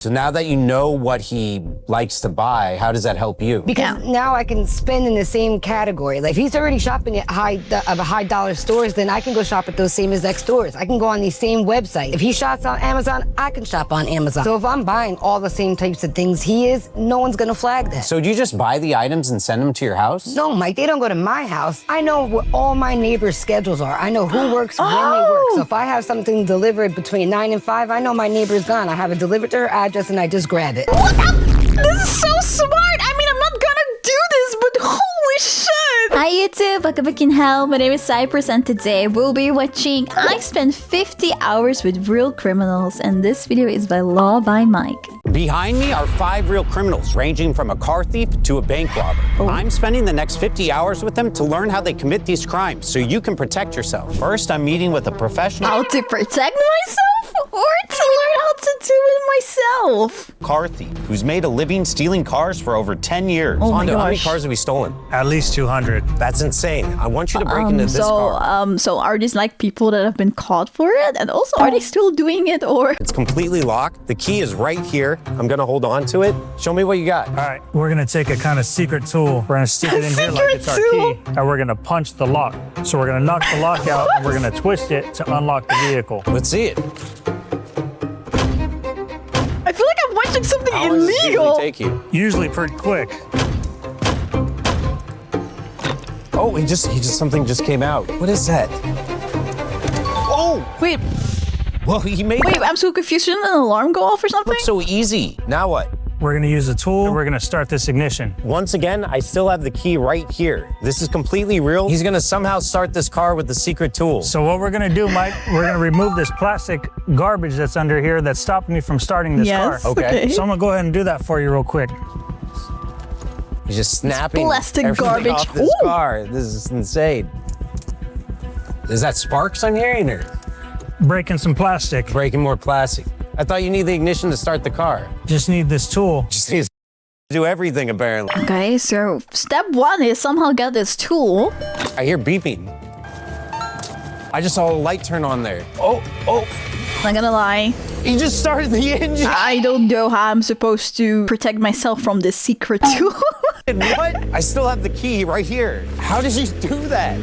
So now that you know what he likes to buy, how does that help you? Because now I can spend in the same category. Like if he's already shopping at high dollar stores, then I can go shop at those same exact stores. I can go on these same websites. If he shops on Amazon, I can shop on Amazon. So if I'm buying all the same types of things he is, no one's gonna flag that. So do you just buy the items and send them to your house? No, Mike, they don't go to my house. I know what all my neighbors' schedules are. I know who works when they work. So if I have something delivered between 9 and 5, I know my neighbor's gone. I have it delivered to her address and I just grab it. What the This is so smart! I mean, I'm not gonna do this, but holy shit! Hi YouTube, welcome back in hell. My name is Cypress and today we'll be watching I Spent 50 Hours with Real Criminals, and this video is by Law by Mike. Behind me are 5 real criminals, ranging from a car thief to a bank robber. I'm spending the next 50 hours with them to learn how they commit these crimes, so you can protect yourself. First, I'm meeting with a professional. How to protect myself? Or to learn how to do it myself? Car thief, who's made a living stealing cars for over 10 years. Oh my Hondo, how many gosh. cars have we stolen? At least 200. That's insane. I want you to break into this car. So are these like people that have been caught for it? And also, are they still doing it or? It's completely locked. The key is right here. I'm gonna hold on to it. Show me what you got. All right, we're gonna take a kind of secret tool. We're gonna stick it in here like it's our key, and we're gonna punch the lock. So we're gonna knock the lock out, and we're gonna twist it to unlock the vehicle. Let's see it. I feel like I'm watching something How long does this illegal. usually take you? Usually pretty quick. Oh, something just came out. What is that? Oh! Wait, Well, he made wait, it I'm so confused. Shouldn't an alarm go off or something? look so easy. Now what? We're gonna use a tool, and we're gonna start this ignition. Once again, I still have the key right here. This is completely real. He's gonna somehow start this car with the secret tool. So what we're gonna do, Mike, we're gonna remove this plastic garbage that's under here that's stopping me from starting this Yes, car. Okay. So I'm gonna go ahead and do that for you real quick. He's just snapping plastic everything garbage. off this Ooh. car. This is insane. Is that sparks I'm hearing, or Breaking some plastic. breaking more plastic? I thought you need the ignition to start the car. Just need this tool. Just needs to do everything, apparently. Okay, so step 1 is somehow get this tool. I hear beeping. I just saw a light turn on there. Oh, Not gonna lie, he just started the engine. I don't know how I'm supposed to protect myself from this secret tool. What? I still have the key right here. How did you do that?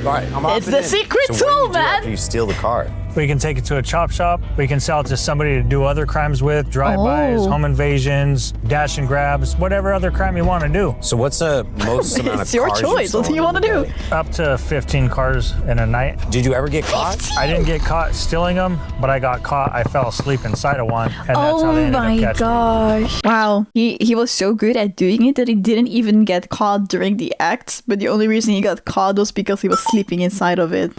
All right, I'm It's the secret so what do tool, you do man. after you steal the car? We can take it to a chop shop. We can sell it to somebody to do other crimes with, drive-bys, Oh. home invasions, dash and grabs, whatever other crime you want to do. So what's the most amount of It's your cars you've choice. What do stolen you want to in a do? day? Up to 15 cars in a night. Did you ever get caught? I didn't get caught stealing them, but I got caught. I fell asleep inside of one, and that's how Oh they ended my up catching me. gosh. Wow. He was so good at doing it that he didn't even get caught during the act, but the only reason he got caught was because he was sleeping inside of it.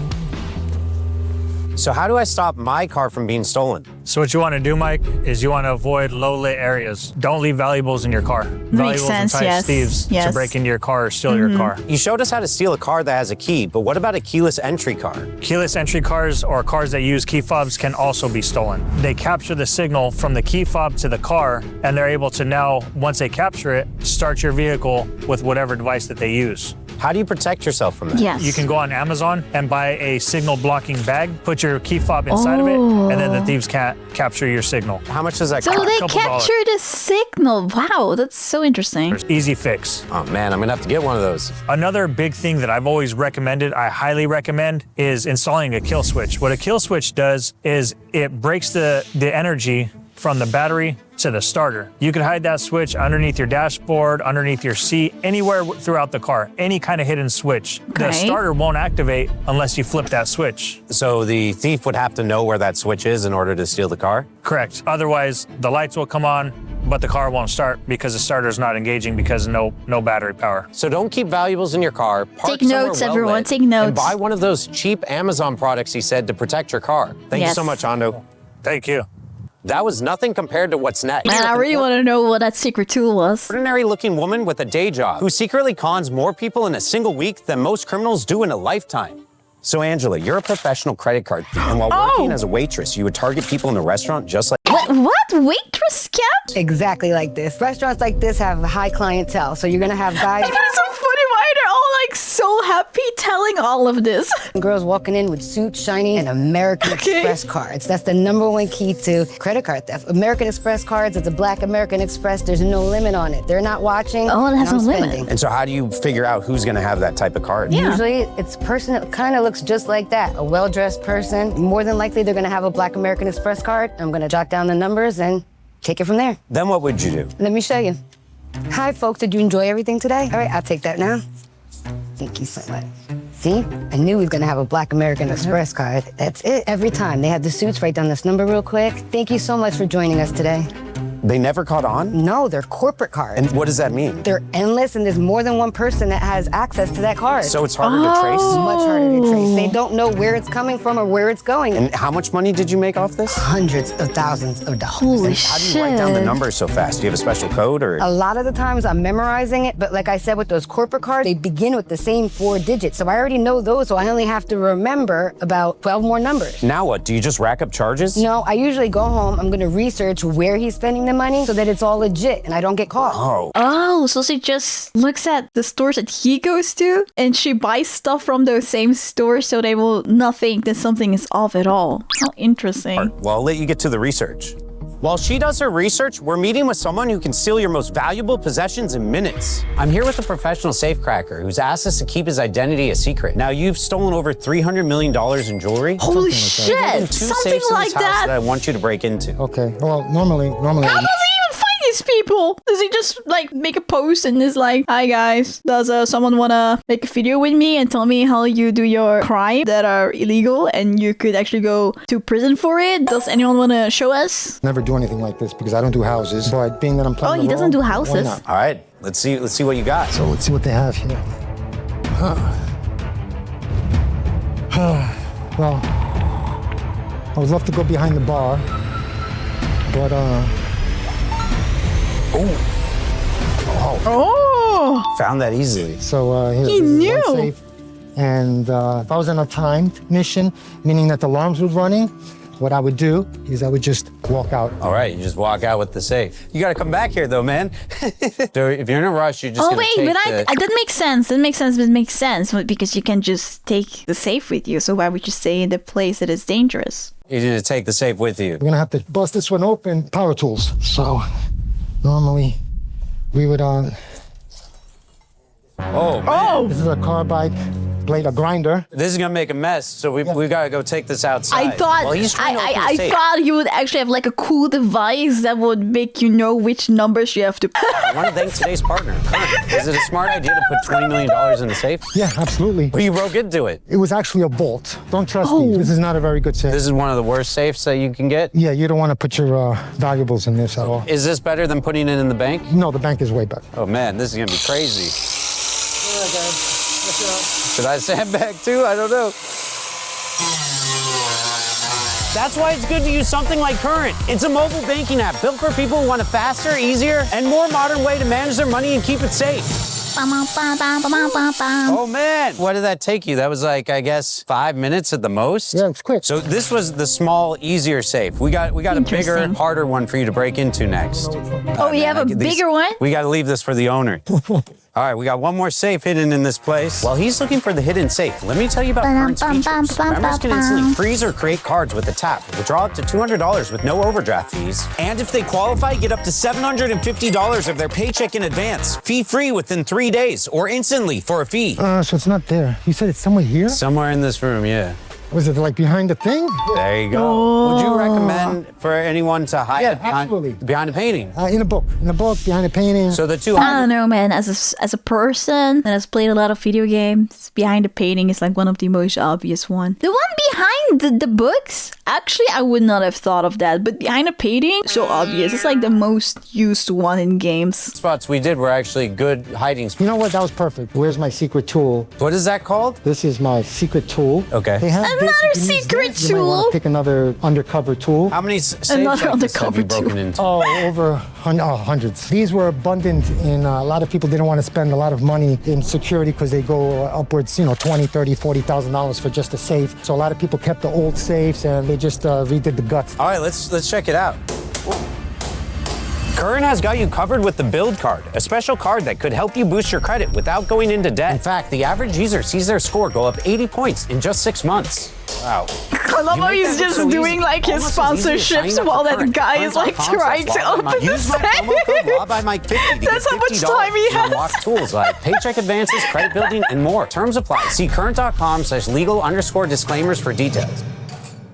So how do I stop my car from being stolen? So what you want to do, Mike, is you want to avoid low-lit areas. Don't leave valuables in your car. Valuables sense, entice yes. thieves Yes. to break into your car or steal your car. You showed us how to steal a car that has a key, but what about a keyless entry car? Keyless entry cars or cars that use key fobs can also be stolen. They capture the signal from the key fob to the car, and they're able to now, once they capture it, start your vehicle with whatever device that they use. How do you protect yourself from that? Yes. You can go on Amazon and buy a signal blocking bag, put your key fob inside of it, and then the thieves can't capture your signal. How much does that So cost? they couple dollars. capture the signal. Wow, that's so interesting. Easy fix. Oh man, I'm gonna have to get one of those. Another big thing that I've always recommended, I highly recommend, is installing a kill switch. What a kill switch does is it breaks the energy from the battery to the starter. You can hide that switch underneath your dashboard, underneath your seat, anywhere throughout the car, any kind of hidden switch. The Okay. starter won't activate unless you flip that switch. So the thief would have to know where that switch is in order to steal the car? Correct. Otherwise, the lights will come on, but the car won't start because the starter's not engaging because no battery power. So don't keep valuables in your car. Park Take somewhere notes, well everyone, lit, take notes. And buy one of those cheap Amazon products he said to protect your car. Thank you Yes. so much, Hondo. Thank you. That was nothing compared to what's next. Man, I really want to know what that secret tool was. Ordinary-looking woman with a day job who secretly cons more people in a single week than most criminals do in a lifetime. So Angela, you're a professional credit card thief, and while working as a waitress, you would target people in the restaurant just like What? Waitress scam? Exactly like this. Restaurants like this have high clientele, so you're gonna have guys. But it's so funny. Why are they all like like so happy telling all of this. Girls walking in with suits shiny and American Express cards. That's the #1 key to credit card theft. American Express cards, it's a black American Express. There's no limit on it. They're not watching. Oh, it has and I'm no limit. spending. And so how do you figure out who's going to have that type of card? Yeah. Usually, it's a person that kind of looks just like that. A well-dressed person. More than likely, they're going to have a black American Express card. I'm going to jot down the numbers and take it from there. Then what would you do? Let me show you. Hi, folks. Did you enjoy everything today? All right, I'll take that now. Thank you so much. See? I knew we were going to have a black American Express card. That's it. Every time. They have the suits. Write down this number real quick. Thank you so much for joining us today. They never caught on? No, they're corporate cards. And what does that mean? They're endless, and there's more than one person that has access to that card. So it's harder to trace? It's much harder to trace. They don't know where it's coming from or where it's going. And how much money did you make off this? Hundreds of thousands of dollars. Holy How do you write down the numbers so fast? Do you have a special code or? A lot of the times I'm memorizing it, but like I said with those corporate cards, they begin with the same 4 digits. So I already know those, so I only have to remember about 12 more numbers. Now what? Do you just rack up charges? No, I usually go home, I'm gonna research where he's spending the money so that it's all legit and I don't get caught. Oh. Oh, so she just looks at the stores that he goes to and she buys stuff from those same stores so they will not think that something is off at all. How interesting. Well, I'll let you get to the research. While she does her research, we're meeting with someone who can steal your most valuable possessions in minutes. I'm here with a professional safecracker who's asked us to keep his identity a secret. Now, you've stolen over $300 million in jewelry. Holy There's shit! two Something safes in like this house that. that I want you to break into. Okay. Well, normally. How does he even find these people? Does he just like make a post and is like, "Hi guys, does someone wanna make a video with me and tell me how you do your crime that are illegal and you could actually go to prison for it? Does anyone wanna show us?" Never do anything like this because I don't do houses. But being that I'm playing Oh, he the doesn't role, do why houses. not? All right, let's see what you got. So let's see what they have here. Well, I would love to go behind the bar, but Oh, Found that easily. so here, He this is knew. one safe. And if I was on a timed mission, meaning that the alarms were running, what I would do is I would just walk out. All right, you just walk out with the safe. You got to come back here, though, man. So if you're in a rush, you're just oh gonna wait, take but the... that makes sense. That makes sense. But it makes sense because you can just take the safe with you. So why would you stay in the place that is dangerous? You're gonna take the safe with you. We're gonna have to bust this one open, power tools. So normally we would Oh, man. this is a carbide blade, a grinder. This is gonna make a mess, so we got to go take this outside. I thought Well, he's trying to open the I safe. thought you would actually have like a cool device that would make you know which numbers you have to. I want to thank today's partner, Current. Is it a smart idea to put $20 million in the safe? Yeah, absolutely. Well, you broke into it. It was actually a bolt. Don't trust me. This is not a very good safe. This is one of the worst safes that you can get. Yeah, you don't want to put your valuables in this at all. Is this better than putting it in the bank? No, the bank is way better. Oh man, this is gonna be crazy. Should I sandbag too? I don't know. That's why it's good to use something like Current. It's a mobile banking app built for people who want a faster, easier, and more modern way to manage their money and keep it safe. Oh man, what did that take you? That was like, I guess, 5 minutes at the most? Yeah, it's quick. So this was the small, easier safe. We got a bigger, Interesting. harder one for you to break into next. Oh, you have a bigger one? We got to leave this for the owner. All right, we got one more safe hidden in this place. While he's looking for the hidden safe, let me tell you about Current's features. Members can instantly freeze or create cards with a tap, withdraw up to $200 with no overdraft fees, and if they qualify, get up to $750 of their paycheck in advance, fee-free within 3 days, or instantly for a fee. So it's not there. You said it's somewhere here? Somewhere in this room, yeah. Was it like behind the thing? There you go. Would you recommend for anyone to hide Yeah, absolutely. behind a painting? In a book, behind a painting. So the I 200. don't know, man. As a person that has played a lot of video games, behind the painting is like one of the most obvious one. The one behind the books, actually, I would not have thought of that. But behind a painting, so obvious. It's like the most used one in games. Spots we did were actually good hiding spots. You know what? That was perfect. Where's my secret tool? What is that called? This is my secret tool. Okay. They have Another this, you can use secret this. You might want tool. to pick another undercover tool. How many safes Another like this have you undercover broken into? Oh, over hundreds. These were abundant, and a lot of people didn't want to spend a lot of money in security because they go upwards, $20,000, $30,000, $40,000 for just a safe. So a lot of people kept the old safes and they just redid the guts. All right, let's check it out. Current has got you covered with the Build card, a special card that could help you boost your credit without going into debt. In fact, the average user sees their score go up 80 points in just 6 months. Wow. I love how he's just doing like his sponsorships while that guy is like trying to open the Use my promo code LawByMike50 to That's get how much $50 time he to has. unlock tools like paycheck advances, credit building, and more. Terms apply. See current.com/legal_disclaimers for details.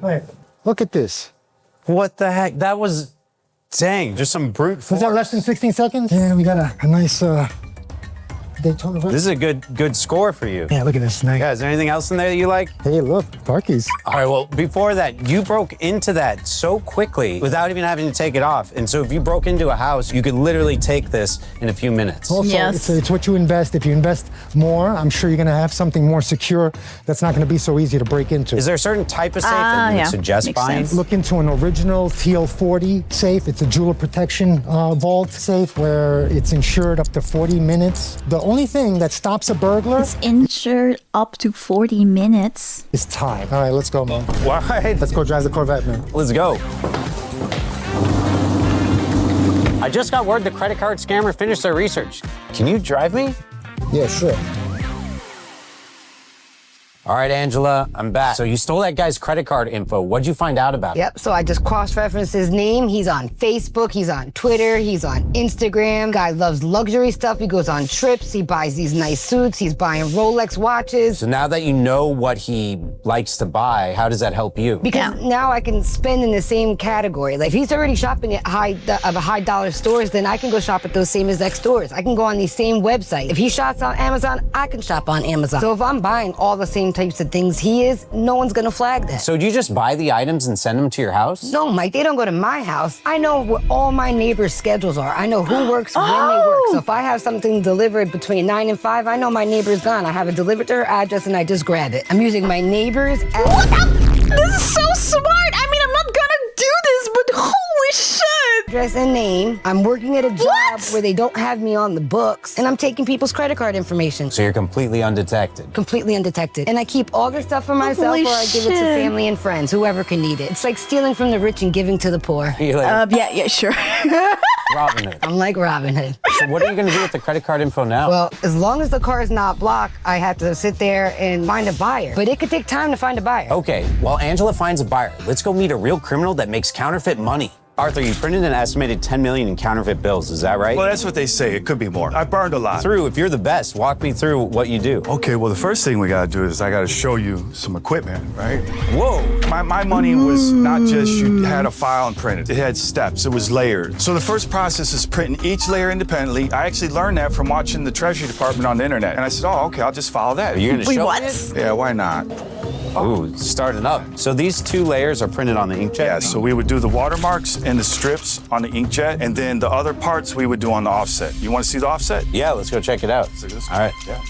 Right. Look at this. What the heck? That was, dang, just some brute force. Was that less than 16 seconds? Yeah, we got a nice Daytona. This is a good score for you. Yeah, look at this. Nice. Yeah, is there anything else in there that you like? Hey, look, car keys. All right, well, before that, you broke into that so quickly without even having to take it off. And so if you broke into a house, you could literally take this in a few minutes. Also, Yes. it's what you invest. If you invest more, I'm sure you're going to have something more secure that's not going to be so easy to break into. Is there a certain type of safe that you would suggest Makes buying? sense. Look into an original TL40 safe. It's a jeweler protection vault safe where it's insured up to 40 minutes. The only thing that stops a burglar It's insured up to 40 minutes. is time. All right, let's go, man. All right, Let's go drive the Corvette, man. let's go. I just got word the credit card scammer finished their research. Can you drive me? Yeah, sure. All right, Angela, I'm back. So you stole that guy's credit card info. What'd you find out about it? Yep, so I just cross-referenced his name. He's on Facebook, he's on Twitter, he's on Instagram. Guy loves luxury stuff. He goes on trips, he buys these nice suits, he's buying Rolex watches. So now that you know what he likes to buy, how does that help you? Because now I can spend in the same category. Like if he's already shopping at high dollar stores, then I can go shop at those same exact stores. I can go on these same websites. If he shops on Amazon, I can shop on Amazon. So if I'm buying all the same types of things he is, no one's gonna flag that. So do you just buy the items and send them to your house? No, Mike, they don't go to my house. I know what all my neighbors' schedules are. I know who works when they work. So if I have something delivered between 9 and 5, I know my neighbor's gone. I have it delivered to her address and I just grab it. I'm using my neighbor's This is so smart. I mean, I'm not gonna do this, but holy shit. address and name. I'm working at a job where they don't have me on the books, and I'm taking people's credit card information. So you're completely undetected. Completely undetected. And I keep all their stuff for myself, Holy or I give it to shit. family and friends, whoever can need it. It's like stealing from the rich and giving to the poor. You're like Yeah, sure. Robin Hood. I'm like Robin Hood. So what are you gonna do with the credit card info now? Well, as long as the car is not blocked, I have to sit there and find a buyer. But it could take time to find a buyer. Okay, while Angela finds a buyer, let's go meet a real criminal that makes counterfeit money. Arthur, you printed an estimated 10 million in counterfeit bills, is that right? Well, that's what they say. It could be more. I burned a lot. If you're the best, walk me through what you do. Okay, well, the first thing we gotta do is I gotta show you some equipment, right? Whoa. My money was not just you had a file and printed. It had steps. It was layered. So the first process is printing each layer independently. I actually learned that from watching the Treasury Department on the internet. And I said, oh, okay, I'll just follow that. Are you gonna Wait, show what? me it? Yeah, why not? Ooh, starting up. So these 2 layers are printed on the inkjet? Yeah, so we would do the watermarks and the strips on the inkjet, and then the other parts we would do on the offset. You want to see the offset? Yeah, let's go check it out. All right. Yeah.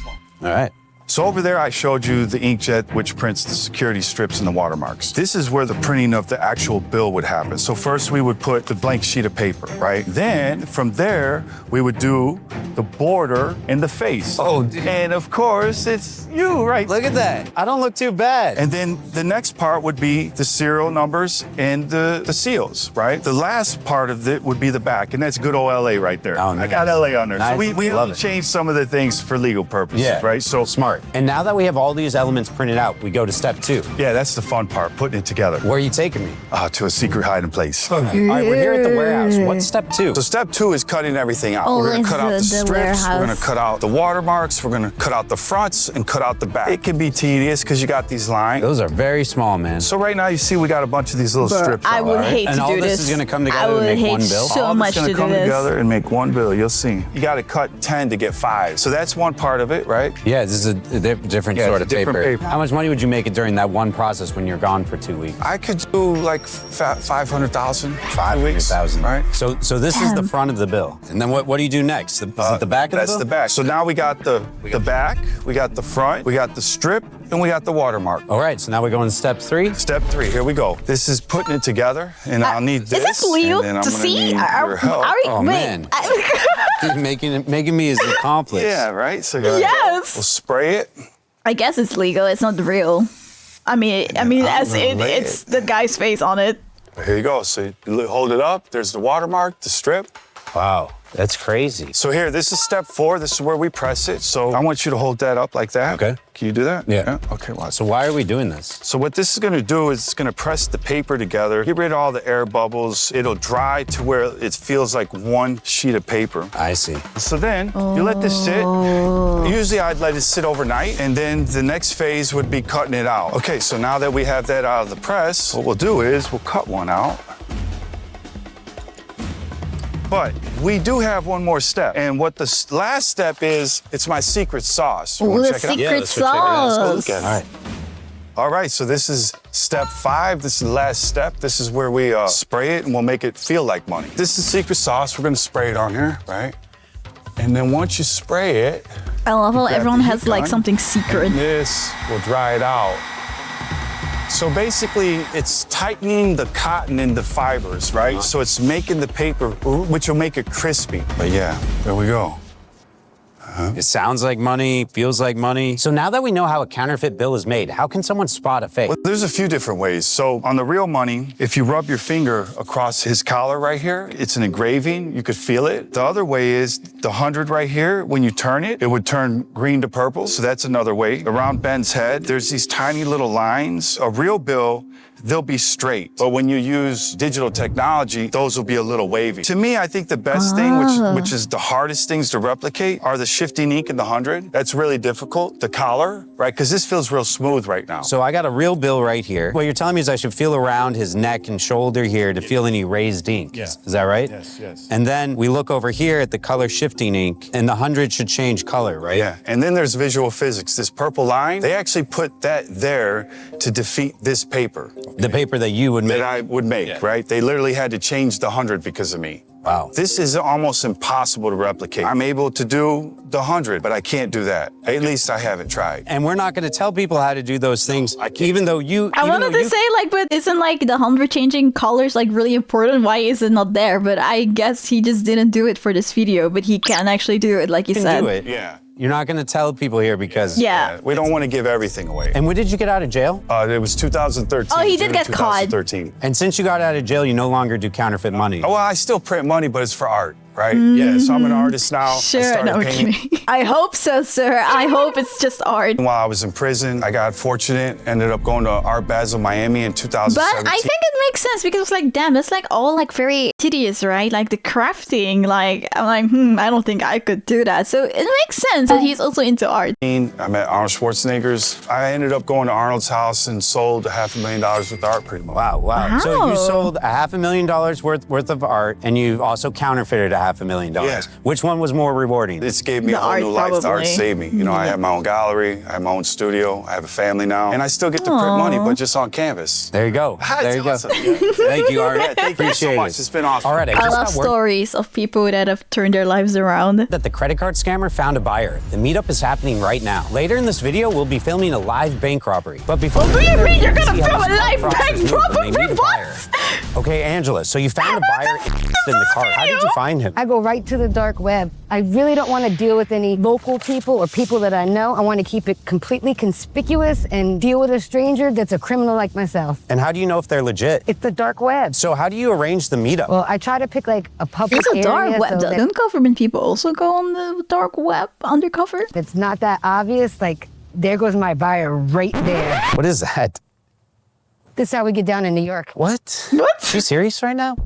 All right. So over there, I showed you the inkjet, which prints the security strips and the watermarks. This is where the printing of the actual bill would happen. So first we would put the blank sheet of paper, right? Then from there, we would do the border and the face. Oh, and of course, it's you, right? Look at that. I don't look too bad. And then the next part would be the serial numbers and the seals, right? The last part of it would be the back, and that's good old LA right there. Oh, I nice. got LA on there. Nice. So we Love it. changed some of the things for legal purposes, Yeah. right? So Smart. And now that we have all these elements printed out, we go to step 2. yeah, that's the fun part, putting it together. Where are you taking me? To a secret hiding place. All right, we're here at the warehouse. What's step 2? So step 2 is cutting everything out. Oh, We're gonna it's cut out the the strips, we're gonna warehouse. cut out the watermarks, we're gonna cut out the fronts and cut out the back. It can be tedious because you got these lines. Those are very small, man. So right now you see we got a bunch of these little strips. I out, would right? hate And to all do this this. is gonna come I together to would make hate one bill? so All much this to gonna do come this. together and make one bill. You'll see. You got to cut 10 to get 5. So that's one part of it, right? Yeah, this is a different Yeah, sort it's of a different paper. How much money would you make it during that one process when you're gone for 2 weeks? I could do like 500,000, 5 weeks, 500,000. right? So this is the front of the bill. And then what do you do next? Is it the back of the That's bill? the back. So now we got the back, we got the front, we got the strip, and we got the watermark. All right, so now we're going to step 3. Step 3, here we go. This is putting it together, and I'll need this. Is this legal and then I'm to gonna see? need your help. Oh, man. You're making me his accomplice. Yeah, right? So Yes. we'll spray it. I guess it's legal. It's not real. I mean, as gonna lay it's the guy's face on it. Here you go. So you hold it up. There's the watermark, the strip. Wow, that's crazy. So here, this is step 4. This is where we press it. So I want you to hold that up like that. Okay. Can you do that? Yeah. Okay, watch. So why are we doing this? So what this is gonna do is it's gonna press the paper together, get rid of all the air bubbles. It'll dry to where it feels like one sheet of paper. I see. So then you let this sit. Usually I'd let it sit overnight, and then the next phase would be cutting it out. Okay, so now that we have that out of the press, what we'll do is we'll cut one out. But we do have one more step. And what the last step is, it's my secret sauce. Ooh, the check it out? secret let's go check it out. sauce. Let's go look at it. All right. All right, so this is step 5. This is the last step. This is where we spray it and we'll make it feel like money. This is secret sauce. We're gonna spray it on here, right? And then once you spray it, I love how grab everyone the has heat like gun, something secret. and this will dry it out. So basically, it's tightening the cotton in the fibers, right? So it's making the paper, which will make it crispy. But yeah, there we go. It sounds like money, feels like money. So now that we know how a counterfeit bill is made, how can someone spot a fake? Well, there's a few different ways. So on the real money, if you rub your finger across his collar right here, it's an engraving. You could feel it. The other way is the 100 right here. When you turn it, it would turn green to purple. So that's another way. Around Ben's head, there's these tiny little lines. A real bill, they'll be straight. But when you use digital technology, those will be a little wavy. To me, I think the best thing, which is the hardest things to replicate, are the shifting ink in the 100. That's really difficult. The collar, right? Because this feels real smooth right now. So I got a real bill right here. What you're telling me is I should feel around his neck and shoulder here to feel any raised ink. Yeah. Is that right? Yes. And then we look over here at the color shifting ink, and the 100 should change color, right? Yeah, and then there's visual physics. This purple line, they actually put that there to defeat this paper. The paper that you would make. That I would make, right? They literally had to change the 100 because of me. Wow. This is almost impossible to replicate. I'm able to do the 100, but I can't do that. At least I haven't tried. And we're not going to tell people how to do those things, even though you... I wanted to say, like, but isn't, like, the 100 changing colors, like, really important? Why is it not there? But I guess he just didn't do it for this video, but he can actually do it, like you said. do it. Yeah. You're not going to tell people here because... Yeah. We don't want to give everything away. And when did you get out of jail? It was 2013. Oh, he did June get caught. 2013. And since you got out of jail, you no longer do counterfeit money. Oh, well, I still print money, but it's for art, right? Yeah, so I'm an artist now. Sure, I I know started what you painting. mean. I hope so, sir. I hope it's just art. While I was in prison, I got fortunate, ended up going to Art Basel, Miami in 2017. But I think it makes sense because it's like, damn, it's like all like very tedious, right? Like the crafting, like, I'm like, I don't think I could do that. So it makes sense that he's also into art. I met Arnold Schwarzenegger's. I ended up going to Arnold's house and sold $500,000 worth of art pretty much. Wow. So you Wow. sold $500,000 worth of art, and you also counterfeited $500,000. Yeah. Which one was more rewarding? This gave me The a whole art, new life. The art probably. saved me. You know, I have my own gallery, I have my own studio, I have a family now, and I still get to print money, but just on canvas. There you go. There you go. Awesome. Yeah. Thank you, Art. Thank you so Appreciate much. it. It's been awesome. All right, I I just love got word stories of people that have turned their lives around. that the credit card scammer found a buyer. The meetup is happening right now. Later in this video, we'll be filming a live bank robbery. But before What do you mean you're gonna see how film a the live fraudsters bank move when they robbery? meet a buyer. Okay, Angela, so you found a buyer in the car. How did you find him? I go right to the dark web. I really don't want to deal with any local people or people that I know. I want to keep it completely conspicuous and deal with a stranger that's a criminal like myself. And how do you know if they're legit? It's the dark web. So how do you arrange the meetup? Well, I try to pick like a public It's a area dark web. so that Don't government people also go on the dark web undercover? if it's not that obvious, like there goes my buyer right there. What is that? This is how we get down in New York. What? What? You serious right now?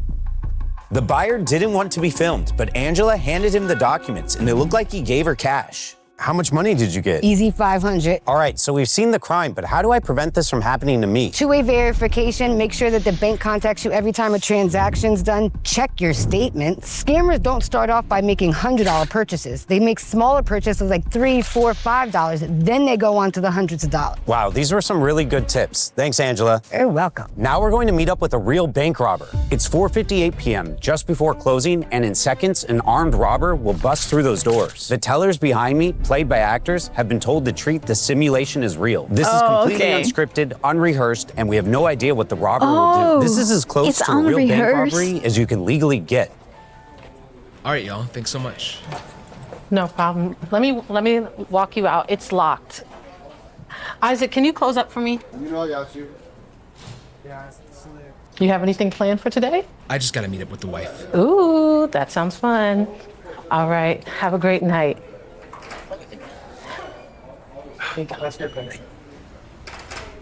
The buyer didn't want to be filmed, but Angela handed him the documents, and it looked like he gave her cash. How much money did you get? Easy 500. All right, so we've seen the crime, but how do I prevent this from happening to me? Two-way verification, make sure that the bank contacts you every time a transaction's done. Check your statements. Scammers don't start off by making $100 purchases. They make smaller purchases like $3, $4, $5, then they go on to the hundreds of dollars. Wow, these were some really good tips. Thanks, Angela. You're welcome. Now we're going to meet up with a real bank robber. It's 4:58 p.m., just before closing, and in seconds, an armed robber will bust through those doors. The tellers behind me, played by actors, have been told to treat the simulation as real. This is completely unscripted, unrehearsed, and we have no idea what the robber will do. This is as close to a real bank robbery as you can legally get. All right, y'all. Thanks so much. No problem. Let me walk you out. It's locked. Isaac, can you close up for me? You know I got you. You have anything planned for today? I just gotta meet up with the wife. Ooh, Ooh, that sounds fun. All right, have a great night.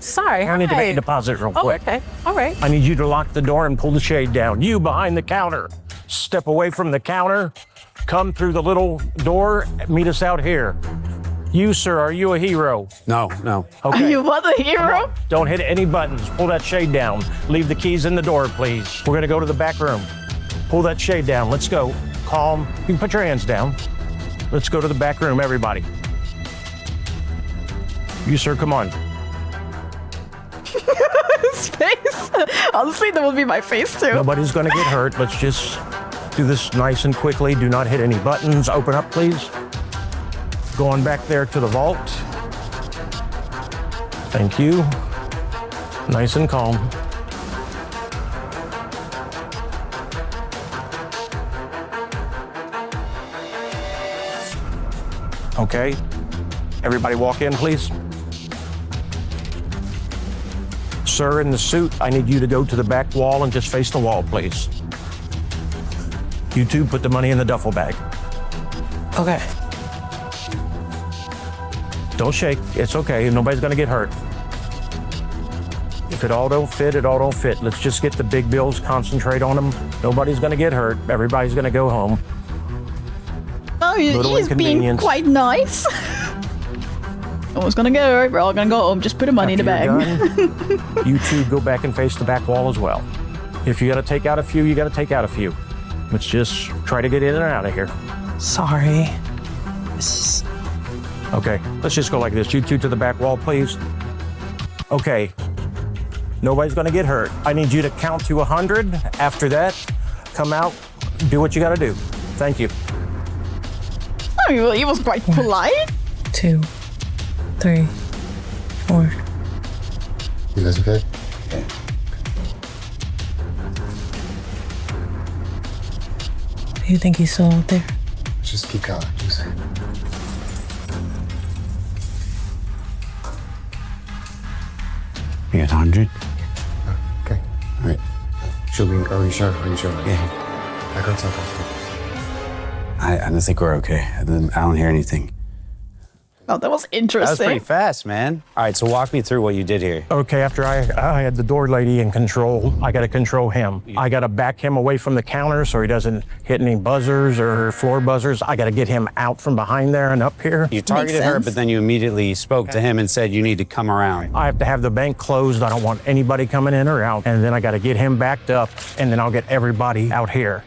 Sorry, I need to hi. make a deposit real Oh, quick. okay, all right. I need you to lock the door and pull the shade down. You behind the counter. Step away from the counter. Come through the little door. Meet us out here. You, sir, are you a hero? No. Okay. Are you what, a hero? Don't hit any buttons. Pull that shade down. Leave the keys in the door, please. We're gonna go to the back room. Pull that shade down. Let's go. Calm. You can put your hands down. Let's go to the back room, everybody. You, sir, come on. His face. Honestly, that would be my face too. Nobody's gonna get hurt. Let's just do this nice and quickly. Do not hit any buttons. Open up, please. Going back there to the vault. Thank you. Nice and calm. Okay. Everybody walk in, please. Sir in the suit, I need you to go to the back wall and just face the wall, please. You two put the money in the duffel bag. Okay. Don't shake. It's okay. Nobody's gonna get hurt. If it all don't fit, it all don't fit. Let's just get the big bills, concentrate on them. Nobody's gonna get hurt. Everybody's gonna go home. Oh, Little he's being inconvenience. quite nice. No one's gonna go. We're all gonna go home. Just put the money in the bag. After you're done, you two go back and face the back wall as well. If you gotta take out a few, you gotta take out a few. Let's just try to get in and out of here. Sorry. Okay, let's just go like this. You two to the back wall, please. Okay, nobody's gonna get hurt. I need you to count to 100. After that, come out, do what you gotta do. Thank you. I mean, well, he was quite polite. 2, 3, 4. You guys okay? Do you think he's still out there? Just keep calm. Just... You got 100? Okay. All right. Are you sure? Yeah. I can't talk after. I don't think we're okay. I don't hear anything. Oh, that was That was interesting. pretty fast, man. All right, so walk me through what you did here. Okay, after I had the door lady in control, I gotta control him. I gotta back him away from the counter so he doesn't hit any buzzers or floor buzzers. I gotta get him out from behind there and up here. You targeted her, sense. but then you immediately spoke to him and said you need to come around. I have to have the bank closed. I don't want anybody coming in or out. And then I gotta get him backed up, and then I'll get everybody out here.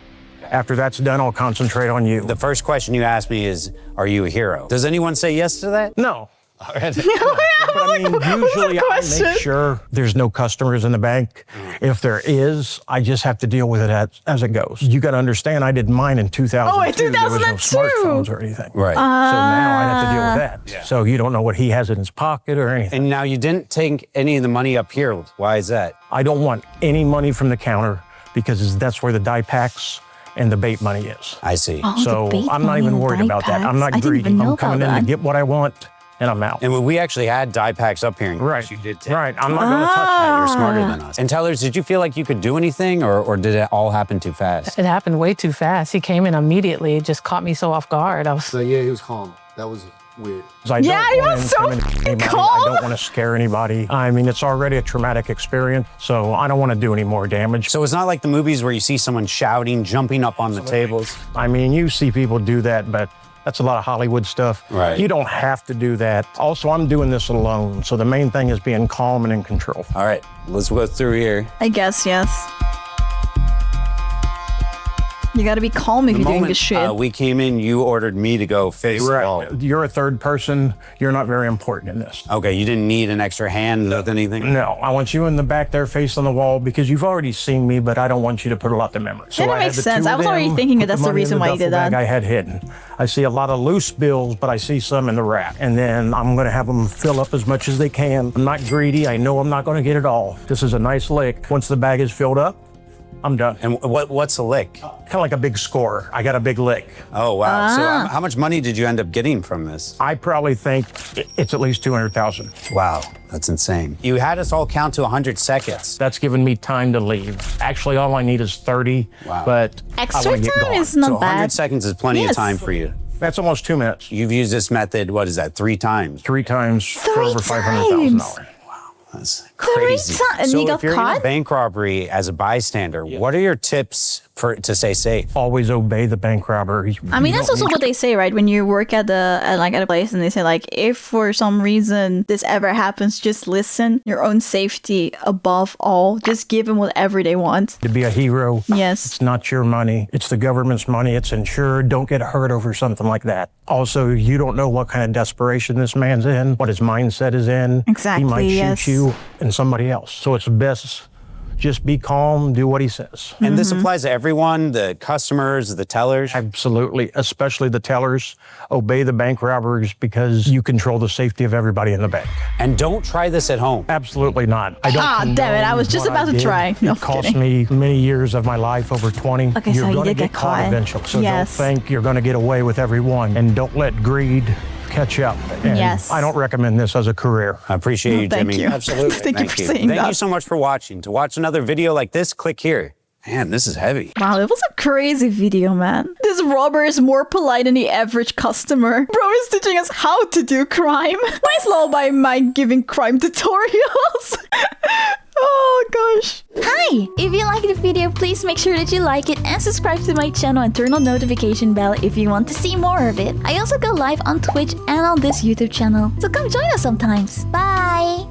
After that's done, I'll concentrate on you. The first question you asked me is, are you a hero? Does anyone say yes to that? No. Yeah, But I mean, usually I make sure there's no customers in the bank. If there is, I just have to deal with it as it goes. You got to understand, I did mine in 2002. Oh, in There was no 2002. smartphones or anything. Right. So now I have to deal with that. So you don't know what he has in his pocket or anything. And now you didn't take any of the money up here. Why is that? I don't want any money from the counter because that's where the die packs and the bait money is. I see. Oh, the So bait I'm not money even and worried die about that. I'm packs. not I didn't greedy. even know I'm coming about in to that. get what I want, and I'm out. And we actually had die packs up here. Right. You did take. Right. I'm not going to touch that. You're smarter than us. And Tellers, did you feel like you could do anything, or did it all happen too fast? It happened way too fast. He came in immediately. It just caught me so off guard. I was So yeah, he was calm. That was weird. 'Cause I Yeah, don't he wanna was so intimidate anybody. calm. I don't want to scare anybody. I mean, it's already a traumatic experience, so I don't want to do any more damage. So it's not like the movies where you see someone shouting, jumping up on the tables. I mean, you see people do that, but that's a lot of Hollywood stuff. Right. You don't have to do that. Also, I'm doing this alone, so the main thing is being calm and in control. All right, let's go through here. I guess, yes. You gotta be calm if you're doing this shit. We came in, you ordered me to go face the wall. You're a third person. You're not very important in this. Okay, you didn't need an extra hand with anything? No, I want you in the back there facing the wall because you've already seen me, but I don't want you to put a lot to memory. So Yeah, that I had makes the sense. two I of was already them, thinking put that's the the money in reason why you duffel did that. bag I had hidden. I see a lot of loose bills, but I see some in the rack. And then I'm going to have them fill up as much as they can. I'm not greedy. I know I'm not going to get it all. This is a nice lick. Once the bag is filled up, I'm done. And what's a lick? Kind of like a big score. I got a big lick. Oh, wow. So how much money did you end up getting from this? I probably think it's at least 200,000. Wow, that's insane. You had us all count to 100 seconds. That's given me time to leave. Actually, all I need is 30, but I Extra want to get time gone. is not So 100 bad. seconds is plenty of time for you. That's almost 2 minutes. You've used this method, what is that, 3 times? 3 times for over times? $500,000. That's crazy. And So you if got you're in caught? a bank robbery as a bystander, what are your tips to stay safe? Always obey the bank robber. I mean, that's also what they say, right? When you work at a place and they say like, if for some reason this ever happens, just listen. Your own safety above all. Just give them whatever they want. To be a hero. Yes. It's not your money. It's the government's money. It's insured. Don't get hurt over something like that. Also, you don't know what kind of desperation this man's in, what his mindset is in. Exactly, He might yes. shoot you and somebody else. So it's best just be calm, do what he says. And this applies to everyone, the customers, the tellers? Absolutely, especially the tellers. Obey the bank robbers because you control the safety of everybody in the bank. And don't try this at home. Absolutely not. I don't damn it, I was condone just what about I to did. try. No, It cost kidding. me many years of my life, over 20. Okay, You're so you gonna did get get caught caught. eventually. So Yes. don't think you're going to get away with everyone. And don't let greed catch up. And Yes. I don't recommend this as a career. I appreciate you, thank Jimmy. you. Absolutely. Thank you for saying Thank that. you so much for watching. To watch another video like this, click here. Man, this is heavy. Wow, it was a crazy video, man. This robber is more polite than the average customer. Bro is teaching us how to do crime. Nice lullaby Mike giving crime tutorials. Oh gosh. Hi! If you like the video, please make sure that you like it and subscribe to my channel and turn on notification bell if you want to see more of it. I also go live on Twitch and on this YouTube channel, so come join us sometimes. Bye!